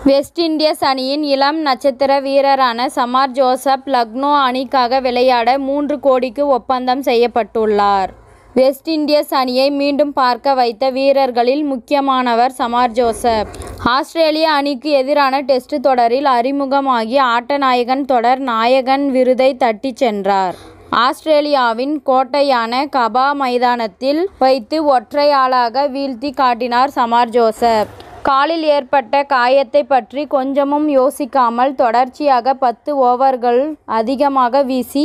West Indies அணியின் இளம் நட்சத்திர வீரரான சமார் ஜோசப் லக்னோ அணிக்காக விளையாட 3 கோடிக்கு ஒப்பந்தம் செய்யப்பட்டுள்ளார். வெஸ்ட் இண்டீஸ் அணியை மீண்டும் பார்க்க வைத்த வீரர்களில் முக்கியமானவர் சமார் ஜோசப். ஆஸ்திரேலிய அணிக்கு எதிரான டெஸ்ட் தொடரில் அறிமுகமாகி ஆட்டநாயகன் தொடர் நாயகன் விருதை தட்டிச் சென்றார். ஆஸ்திரேலியாவின் கோட்டையான கபா மைதானத்தில் வைத்து ஒற்றை ஆளாக வீழ்த்தி காட்டினார் சமார் ஜோசப். காலில் ஏற்பட்ட காயத்தை பற்றி கொஞ்சமும் யோசிக்காமல் தொடர்ச்சியாக 10 ஓவர்கள் அதிகமாக வீசி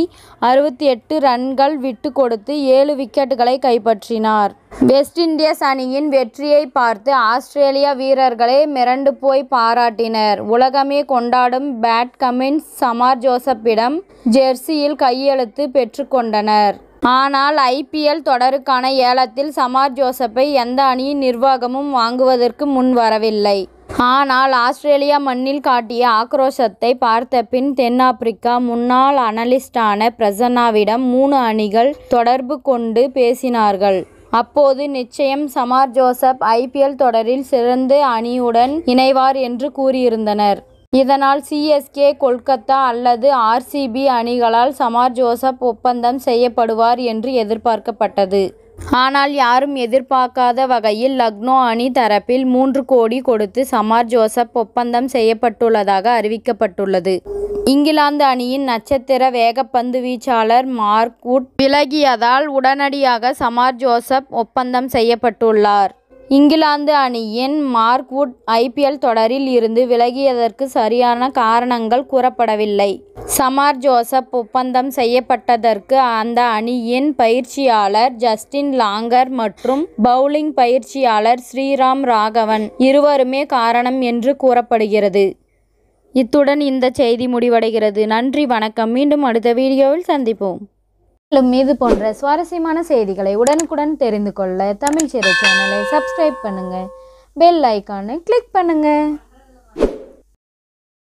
68 ரன்கள் விட்டு கொடுத்து 7 விக்கெட்டுகளை கைப்பற்றினார். வெஸ்ட் இண்டீஸ் அணியின் வெற்றியை பார்த்து ஆஸ்திரேலிய வீரர்களே மிரண்டு போய் பாராட்டினர். உலகமே கொண்டாடும் பேட் கமின்ஸ் சமார் ஜோசப்பிடம் ஜெர்சியில் கையெழுத்து பெற்றுக்கொண்டனர். ஆனால் IPL தொடருக்கான ஏலத்தில் சமார் ஜோசப்பை எந்த அணியின் நிர்வாகமும் வாங்குவதற்கு முன் வரவில்லை. ஆனால் ஆஸ்திரேலியா மண்ணில் காட்டிய ஆக்ரோஷத்தை பார்த்த பின் தென்னாப்பிரிக்கா முன்னாள் அனலிஸ்டான பிரசன்னாவிடம் 3 அணிகள் தொடர்பு கொண்டு பேசினார்கள். அப்போது நிச்சயம் சமார் ஜோசப் IPL தொடரில் சிறந்த அணியுடன் இணைவார் என்று கூறியிருந்தனர். இதனால் CSK, கொல்கத்தா அல்லது RCB அணிகளால் சமார் ஜோசப் ஒப்பந்தம் செய்யப்படுவார் என்று எதிர்பார்க்கப்பட்டது. ஆனால் யாரும் எதிர்பார்க்காத வகையில் லக்னோ அணி தரப்பில் 3 கோடி கொடுத்து சமார் ஜோசப் ஒப்பந்தம் செய்யப்பட்டுள்ளதாக அறிவிக்கப்பட்டுள்ளது. இங்கிலாந்து அணியின் நட்சத்திர வேகப்பந்து வீச்சாளர் மார்க் வுட் விலகியதால் உடனடியாக சமார் ஜோசப் ஒப்பந்தம் செய்யப்பட்டுள்ளார். இங்கிலாந்து அணியின் மார்க் வுட் IPL தொடரில் இருந்து விலகியதற்கு சரியான காரணங்கள் கூறப்படவில்லை. சமார் ஜோசப் ஒப்பந்தம் செய்யப்பட்டதற்கு அந்த அணியின் பயிற்சியாளர் ஜஸ்டின் லாங்கர் மற்றும் பவுலிங் பயிற்சியாளர் ஸ்ரீராம் ராகவன் இருவருமே காரணம் என்று கூறப்படுகிறது. இத்துடன் இந்த செய்தி முடிவடைகிறது. நன்றி, வணக்கம். மீண்டும் அடுத்த வீடியோவில் சந்திப்போம். மேலும் இது போன்ற சுவாரஸ்யமான செய்திகளை உடனுக்குடன் தெரிந்து கொள்ள தமிழ் சிறை சேனலை சப்ஸ்கிரைப் பண்ணுங்க. பெல் ஐகானை கிளிக் பண்ணுங்க.